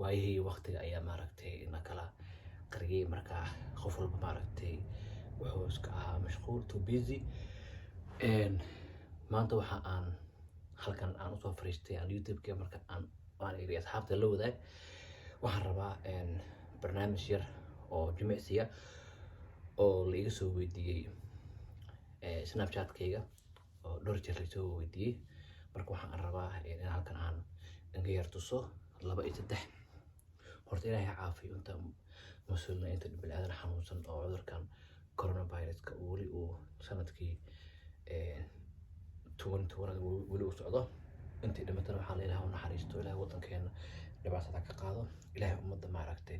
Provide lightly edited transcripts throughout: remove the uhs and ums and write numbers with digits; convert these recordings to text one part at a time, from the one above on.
waayihii waqtiga ayaa maaragtay ina kala qariyay marka qof walba maaragtay wuxuu iska ahaa mashquul too busy. maanta waxa aan halkan aan usoo fariistay aan youtube-ka marka aan iri asxaabta la wadaag waxaan rabaa barnaamij yar oo jimicsiya oo la iga soo weydiiyey snapchat-kayga oo dhowr jeer la soo weydiiyey. marka waxaan rabaa in halkan aan inga yar tuso 2 iyo 3. horta ilaahay caafiyo inta muslimiin inta bini'aadan xanuunsan oo cudurkan coronavirus-ka weli uu sanadkii 2020 weli uu socdo. intii dhimatana waxaa la ilaahay u naxariisto, ilaahay wadankeena dhibaatada ka qaado, ilaahay ummadda maaragtay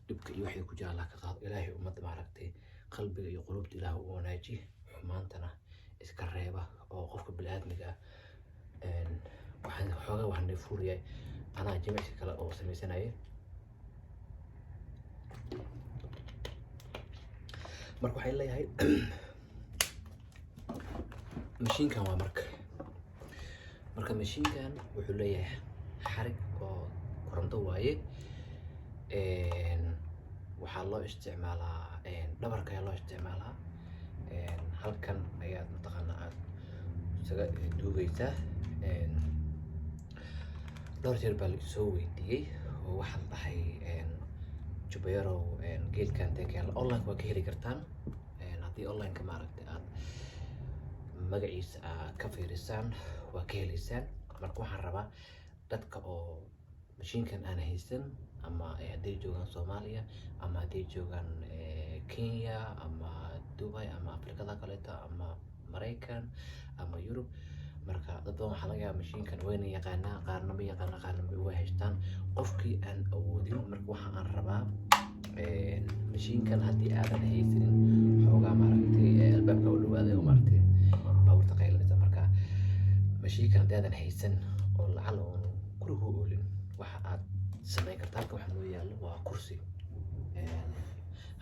dhibka iyo wixii ku jira Allah ka qaado, ilaahay ummadda maaragtay qalbiga iyo qulubta ilaahay u wanaaji, xumaantana iska reeba oo qofka bini'aadmiga waxaan xoogaa waxaan neefuriyay anaa jimicsi kale oo samaysanayay. marka waxay leeyahay mashiinkan waa marka mashiinkan wuxuu leeyahay xarig oo koronto waaye. waxaa loo isticmaalaa dhabarka ayaa loo isticmaalaa. halkan ayaad mataqaanaa aad isaga duugaysaa. dhowr jeer baa la soo weydiiyey oo waxaan dhahay jubayaro geedkan deegaan online waa ka heli kartaan. haddii online-ka maaragtay aad magaciisa ka fiirisaan waa ka helaysaan. marka waxaan rabaa dadka oo mashiinkan aan haysan ama hadday joogaan Soomaaliya ama hadday joogaan Kenya ama Dubai ama Afrikada kaleeto ama Mareykan ama Yurub. marka dad badan waxaa laga yaabaa mashiinkan wayna yaqaanaa, qaarna ma yaqaana, qaarna way haystaan. qofkii aan awoodin marka waxa aan rabaa mashiinkan haddii aadan haysanin xoogaa maaragtay albaabka u dhawaaday oo maaragtay baabuurta qaylinaysa. marka mashiinkan haddii aadan haysan oo lacala oon guriga u oolin waxa aad samayn kartaa. halka waxa loo yaalo waa kursi.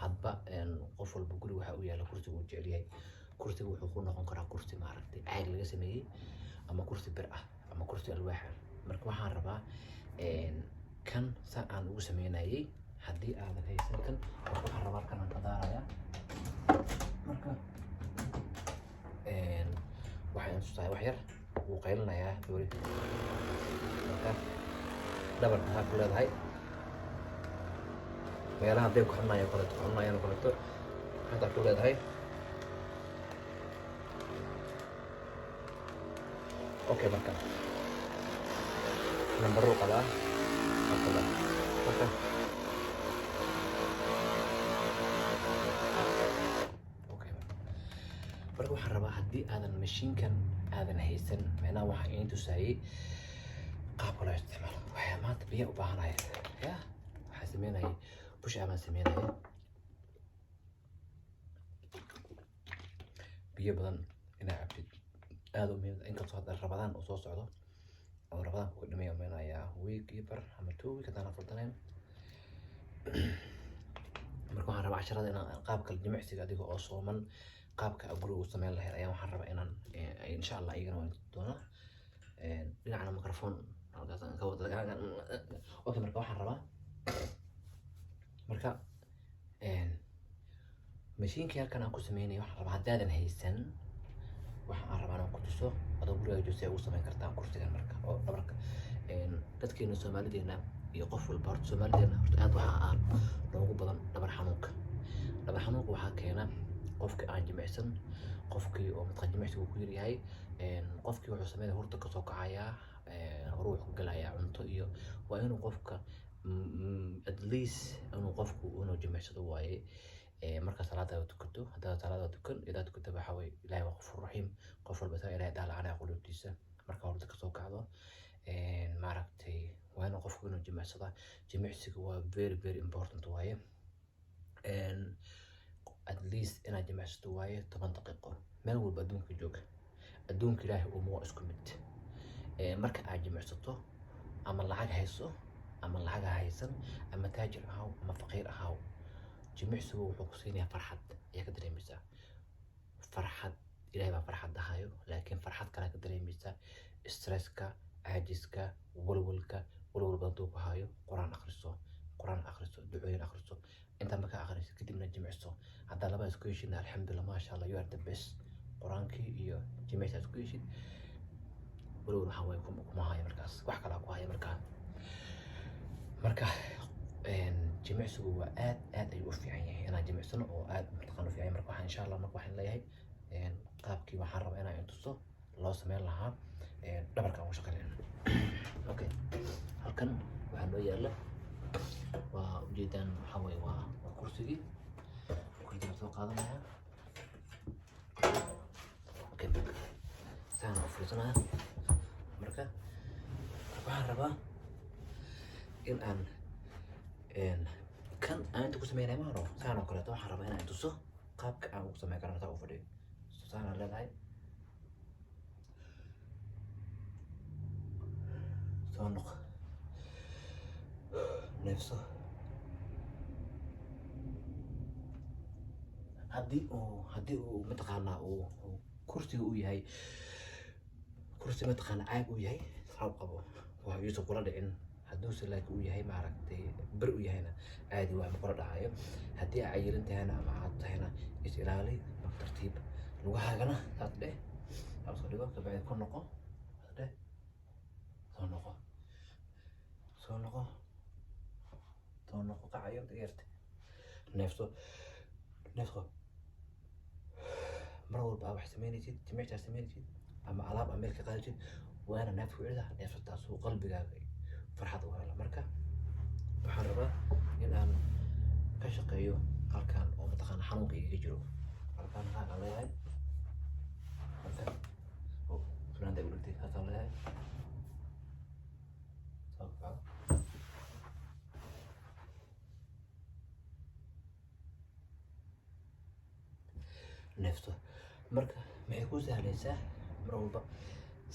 hadba qof walba guriga waxa u yaala kursiga uu jecel yahay. kursiga wuxuu ku noqon karaa kursi maaragtay caag laga sameeyey ama kursi bir ah ama kursi alwaax ah. marka waxaan rabaa kan saa aan ugu sameynayay haddii aadan haysan kan waxaan rabaa kan aan ka daarayaa. marka waxaan tusaaya wax yar wuu qaylinayaa doori. marka dhabarka waxaa ku leedahay meelaha hadday ku xunayaan kaleeto hadda ku leedahay. okay marka number qabaa marka waxaan rabaa haddii aadan mashiinkan aadan haysan macnaha waxaa iin tusaayay qaabka loo isticmaalo. waxaa maanta biyo u baahanaya waxaa sameynayay push up aan sameynayay biyo badan inaa cabtid aad u muhiim. inkastoo hadda Ramadaan uu soo socdo oo Ramadaan ku dhameeyo meenayaa week iyo bar ama 2 week hadaan afurdanayn. marka waxaan rabaa casharada inaan qaabka jimicsiga adiga oo sooman qaabka guriga u sameyn lahayd ayaan waxaan rabaa inaan insha Allah iyagana waan doonaa dhinacna microphone halkaas aan ka wada. okay marka waxaan rabaa marka mashiinka halkan aan ku sameynay waxaan rabaa haddaadan haysan waxaan rabaa inaan ku tuso adoo guriga joogta ugu sameyn kartaa kursigan marka oo dhabarka. dadkeena Soomaalideena iyo qof walba horta Soomaalideena horta aad waxaa loogu badan dhabar xanuunka. waxaa keena qofkii aan jimicsan, qofkii oo matqa jimicsigu ku yaryahay, qofkii wuxuu sameeyaa hurda ka soo kacayaa, hore wuxuu galayaa cunto iyo waa inuu qofka at least inuu qofku inuu jimicsado waaye. marka salaada tukato hadda salaada tukan ila tukato waxa way Ilaahay waa Ghafuur Rahiim. qof walba Ilaahay daalacana qulubtiisa marka hurda ka soo kacdo maaragtay waa inuu qofku inuu jimicsado. jimicsigu waa very important waaye. at least inaad jimicsato waaye 10 daqiiqo meel walba adduunka jooga. adduunka Ilaahay waa isku mid. marka aad jimicsato ama lacag hayso ama lacag haysan ama taajir ahaw ama faqiir ahaw jimicsigu wuxuu ku siinayaa farxad ayaa ka dareemaysaa. farxad Ilaahay baa farxad dahayo laakiin farxad kale ka dareemaysaa. stresska, caajiska, walwalka hayo quraan akhriso ducooyin akhriso inta marka akhriso kadibna jimicso hadda laba isku heshin alxamdulillah ma sha Allah you are the best quraankii iyo jimicsi isku heshin walow waxa way kuma hayo markaas wax kale ku hayo marka jimicsigu waa aad ayuu u fiican yahay inaan jimicsano oo aad mataqaan u fiican marka waxaan insha Allah marka waxaan leeyahay qaabkii waxaan rabaa inaan intuso loo sameyn lahaa dhabarka ugu shaqeyn okay halkan waxaa noo yaala waa ujeedaan waxa way waa kursigii soo qaadanaya okay saan u fiirsanaya marka waxaan rabaa in aan kan aan inta ku sameynay ma haro saan oo kaleeto waxaan rabaa inaan tuso qaabka aan ugu sameyn karno taa u fadhiyo saan aan leedahay soo noq neefso haddii uu mataqaanaa uu kursiga u yahay kursi mataqaanaa caag u yahay saab qabo waa yuusan kula dhicin hadduuse laakiin uu yahay maaragtay ber u yahayna caadi waa kula dhacayo haddii ay cayirin tahayna ama aad tahayna is ilaali tartiib lugahaagana saas dheh saas soo dhigo kabacdi ku noqo saas dheh soo noqo qacayo dheerte neefso mar walba wax sameynaysid jimicsi sameynaysid ama alaab meel ka qaadaysid waana neef ku cida neefsataas uu qalbigaaga farxad u helo marka waxaan rabaa in aan ka shaqeeyo halkan oo mataqaana xanuunka iga jiro halkan waxaan leeyahay marka fanaanda u dhigtay halkan leeyahay neefto marka maxay ku sahlaysaa mar walba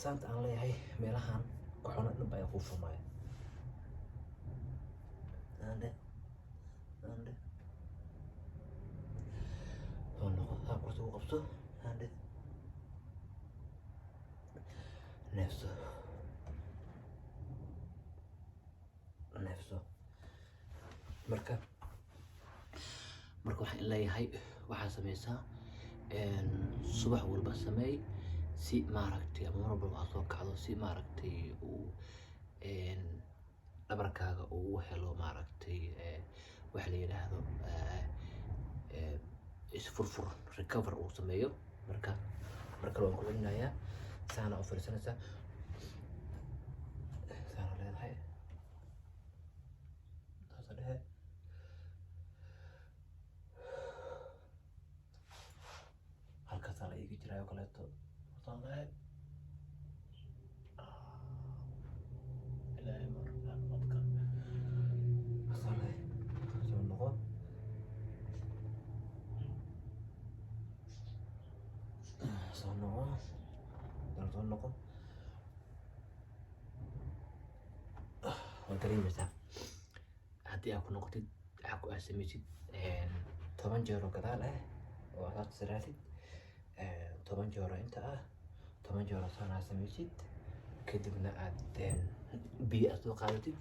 saanta aan leeyahay meelahan ku xuna dhanba ayaa ku furmaya ande soo noqo haa kursi u qabso ande neefso marka waxaan leeyahay waxaa sameysaa subax walba sameey si maaragtay ama mar walba soo kacdo si maaragtay uu dhabarkaaga uu helo maaragtay wax la yiraahdo isfurfur recover uu sameeyo marka waan ku celinayaa saana u fariisanaysaa saana leedahay taas dhehe halkaas la iga jiraayo kaleeto saan leedahay ilaahay markaan madka asale soo noqo waa dareemaysaa haddii aad ku noqotid waxaa ku aasameysid 10 jeer oo gadaal oo aad saraatid 10 jeer inta 10 jeer saan aasameysid kadibna aad biyo soo qaadatid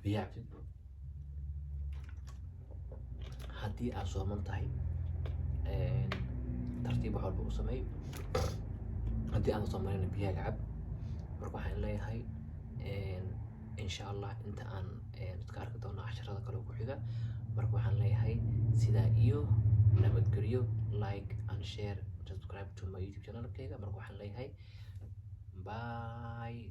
biyo cabtid haddii aad sooman tahay tartiib wax walba u sameey haddii aan soomaynayna biyaha cab marka waxaan leeyahay insha Allah inta aan iska arki doono casharada kale ku xiga marka waxaan leeyahay sidaa iyo nabadgelyo like and share subscribe to my YouTube channel kayga marka waxaan leeyahay bye